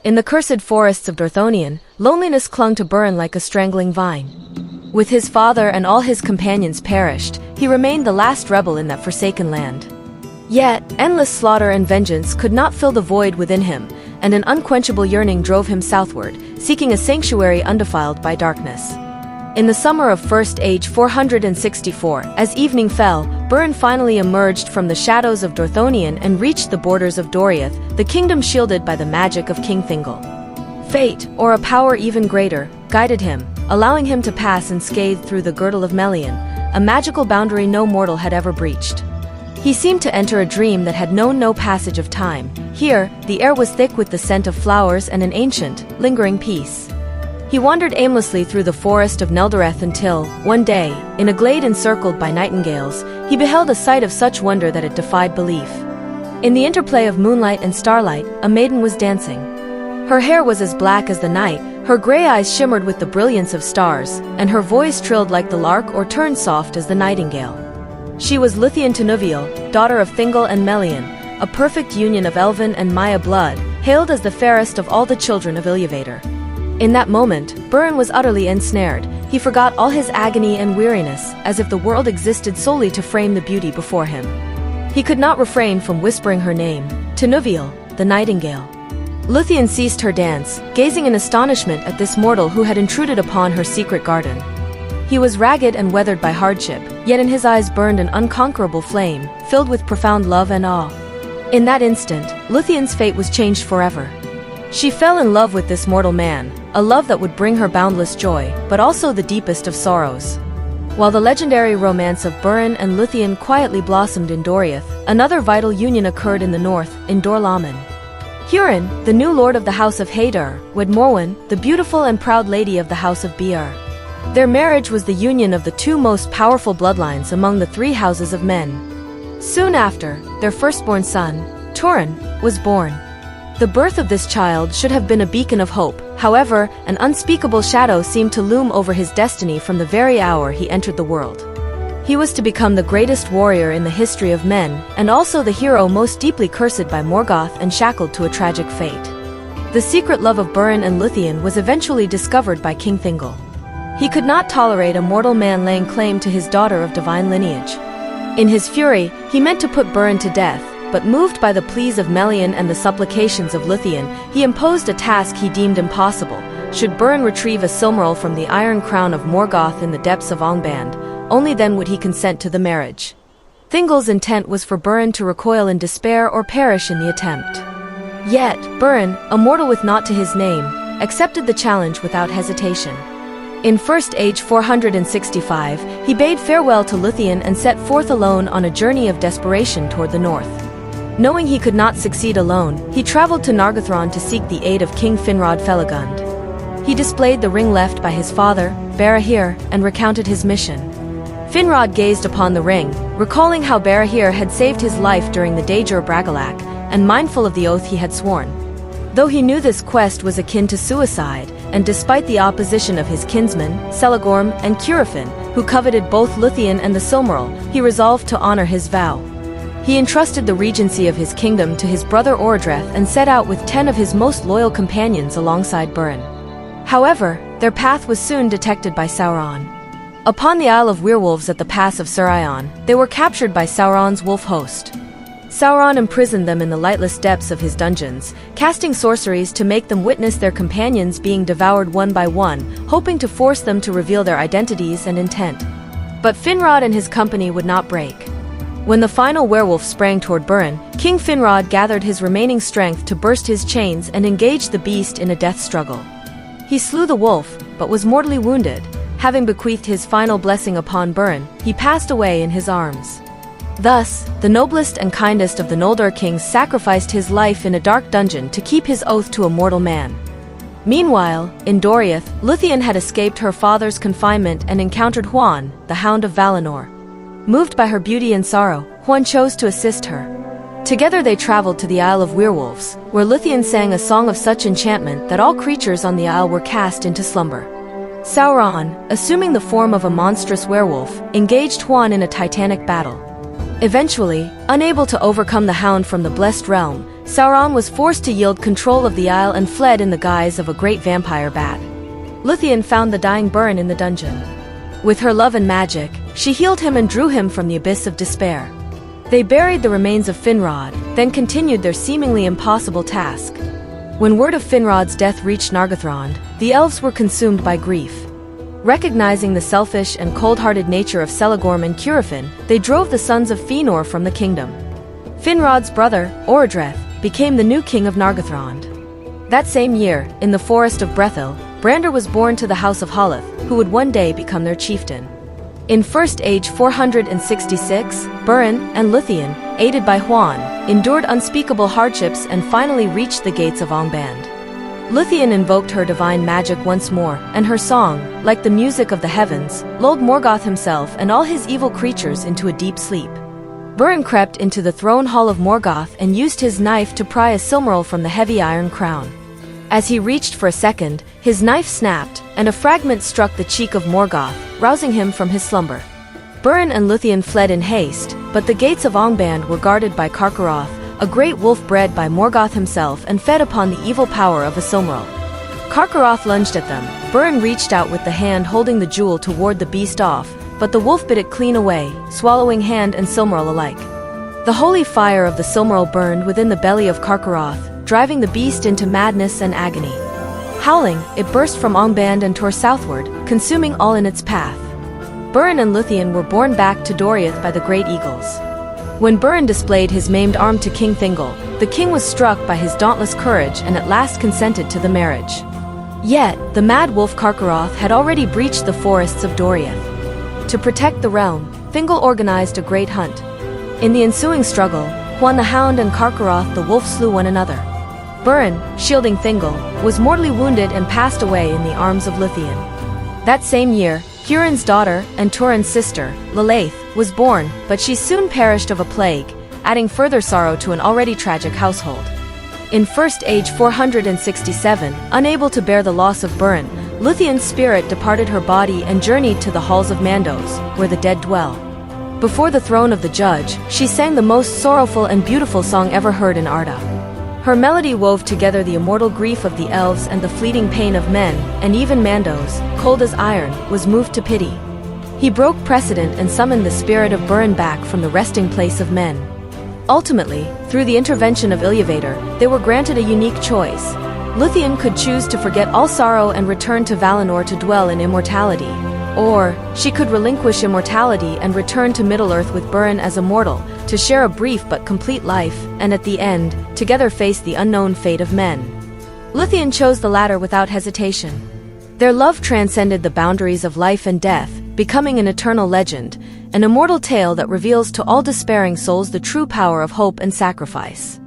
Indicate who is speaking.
Speaker 1: In the cursed forests of Dorthonion, loneliness clung to Burin like a strangling vine. With his father and all his companions perished, he remained the last rebel in that forsaken land. Yet, endless slaughter and vengeance could not fill the void within him, and an unquenchable yearning drove him southward, seeking a sanctuary undefiled by darkness. In the summer of First Age 464, as evening fell, Burin finally emerged from the shadows of Dorthonion and reached the borders of Doriath, the kingdom shielded by the magic of King Thingol. Fate, or a power even greater, guided him, allowing him to pass unscathed through the girdle of Melian, a magical boundary no mortal had ever breached. He seemed to enter a dream that had known no passage of time. Here, the air was thick with the scent of flowers and an ancient, lingering peace. He wandered aimlessly through the forest of Neldoreth until, one day, in a glade encircled by nightingales, he beheld a sight of such wonder that it defied belief. In the interplay of moonlight and starlight, a maiden was dancing. Her hair was as black as the night, her gray eyes shimmered with the brilliance of stars, and her voice trilled like the lark or turned soft as the nightingale. She was Luthien Tinuviel, daughter of Thingol and Melian, a perfect union of elven and Maya blood, hailed as the fairest of all the children of Iluvatar. In that moment, Burin was utterly ensnared. He forgot all his agony and weariness, as if the world existed solely to frame the beauty before him. He could not refrain from whispering her name, Tinuviel, the nightingale. Luthien ceased her dance, gazing in astonishment at this mortal who had intruded upon her secret garden. He was ragged and weathered by hardship, yet in his eyes burned an unconquerable flame, filled with profound love and awe. In that instant, Luthien's fate was changed forever. She fell in love with this mortal man, a love that would bring her boundless joy, but also the deepest of sorrows. While the legendary romance of Burin and Luthien quietly blossomed in Doriath, another vital union occurred in the north, in Dorlaman. Hurin, the new lord of the House of Hadar, wed Morwen, the beautiful and proud lady of the House of Biar. Their marriage was the union of the two most powerful bloodlines among the three houses of men. Soon after, their firstborn son, Turin, was born. The birth of this child should have been a beacon of hope. However, an unspeakable shadow seemed to loom over his destiny from the very hour he entered the world. He was to become the greatest warrior in the history of men, and also the hero most deeply cursed by Morgoth and shackled to a tragic fate. The secret love of Burin and Luthien was eventually discovered by King Thingol. He could not tolerate a mortal man laying claim to his daughter of divine lineage. In his fury, he meant to put Burin to death, but moved by the pleas of Melian and the supplications of Luthien, he imposed a task he deemed impossible. Should Burin retrieve a Silmaril from the iron crown of Morgoth in the depths of Angband, only then would he consent to the marriage. Thingol's intent was for Burin to recoil in despair or perish in the attempt. Yet, Burin, a mortal with naught to his name, accepted the challenge without hesitation. In First Age 465, he bade farewell to Luthien and set forth alone on a journey of desperation toward the north. Knowing he could not succeed alone, he traveled to Nargothrond to seek the aid of King Finrod Felagund. He displayed the ring left by his father, Barahir, and recounted his mission. Finrod gazed upon the ring, recalling how Barahir had saved his life during the Dajur Bragalak, and mindful of the oath he had sworn. Though he knew this quest was akin to suicide, and despite the opposition of his kinsmen, Celagorm and Curufin, who coveted both Luthien and the Silmaril, he resolved to honor his vow. He entrusted the regency of his kingdom to his brother Orodreth and set out with 10 of his most loyal companions alongside Burin. However, their path was soon detected by Sauron. Upon the Isle of Werewolves at the Pass of Surion, they were captured by Sauron's wolf host. Sauron imprisoned them in the lightless depths of his dungeons, casting sorceries to make them witness their companions being devoured one by one, hoping to force them to reveal their identities and intent. But Finrod and his company would not break. When the final werewolf sprang toward Burin, King Finrod gathered his remaining strength to burst his chains and engaged the beast in a death struggle. He slew the wolf, but was mortally wounded. Having bequeathed his final blessing upon Burin, he passed away in his arms. Thus, the noblest and kindest of the Noldor kings sacrificed his life in a dark dungeon to keep his oath to a mortal man. Meanwhile, in Doriath, Luthien had escaped her father's confinement and encountered Huan, the Hound of Valinor. Moved by her beauty and sorrow, Huan chose to assist her. Together they traveled to the Isle of Werewolves, where Luthien sang a song of such enchantment that all creatures on the isle were cast into slumber. Sauron, assuming the form of a monstrous werewolf, engaged Huan in a titanic battle. Eventually, unable to overcome the Hound from the Blessed Realm, Sauron was forced to yield control of the Isle and fled in the guise of a great vampire bat. Luthien found the dying Beren in the dungeon. With her love and magic, she healed him and drew him from the abyss of despair. They buried the remains of Finrod, then continued their seemingly impossible task. When word of Finrod's death reached Nargothrond, the elves were consumed by grief. Recognizing the selfish and cold-hearted nature of Celegorm and Curufin, they drove the sons of Fëanor from the kingdom. Finrod's brother, Orodreth, became the new king of Nargothrond. That same year, in the forest of Brethil, Brandir was born to the House of Halath, who would one day become their chieftain. In First Age 466, Beren and Luthien, aided by Huan, endured unspeakable hardships and finally reached the gates of Angband. Luthien invoked her divine magic once more, and her song, like the music of the heavens, lulled Morgoth himself and all his evil creatures into a deep sleep. Beren crept into the throne hall of Morgoth and used his knife to pry a Silmaril from the heavy iron crown. As he reached for a second, his knife snapped, and a fragment struck the cheek of Morgoth, rousing him from his slumber. Beren and Luthien fled in haste, but the gates of Angband were guarded by Carcharoth, a great wolf bred by Morgoth himself and fed upon the evil power of a Silmaril. Carcharoth lunged at them. Beren reached out with the hand holding the jewel to ward the beast off, but the wolf bit it clean away, swallowing hand and Silmaril alike. The holy fire of the Silmaril burned within the belly of Carcharoth, driving the beast into madness and agony. Howling, it burst from Angband and tore southward, consuming all in its path. Beren and Luthien were borne back to Doriath by the great eagles. When Beren displayed his maimed arm to King Thingol, the king was struck by his dauntless courage and at last consented to the marriage. Yet, the mad wolf Carcharoth had already breached the forests of Doriath. To protect the realm, Thingol organized a great hunt. In the ensuing struggle, Huan the Hound and Carcharoth the wolf slew one another. Beren, shielding Thingol, was mortally wounded and passed away in the arms of Luthien. That same year, Hurin's daughter and Turin's sister, Lalaith, was born, but she soon perished of a plague, adding further sorrow to an already tragic household. In First Age 467, unable to bear the loss of Beren, Luthien's spirit departed her body and journeyed to the halls of Mandos, where the dead dwell. Before the throne of the judge, she sang the most sorrowful and beautiful song ever heard in Arda. Her melody wove together the immortal grief of the elves and the fleeting pain of men, and even Mandos, cold as iron, was moved to pity. He broke precedent and summoned the spirit of Beren back from the resting place of men. Ultimately, through the intervention of Iluvatar, they were granted a unique choice. Luthien could choose to forget all sorrow and return to Valinor to dwell in immortality. Or, she could relinquish immortality and return to Middle-earth with Beren as a mortal, to share a brief but complete life, and at the end, together face the unknown fate of men. Luthien chose the latter without hesitation. Their love transcended the boundaries of life and death, becoming an eternal legend, an immortal tale that reveals to all despairing souls the true power of hope and sacrifice.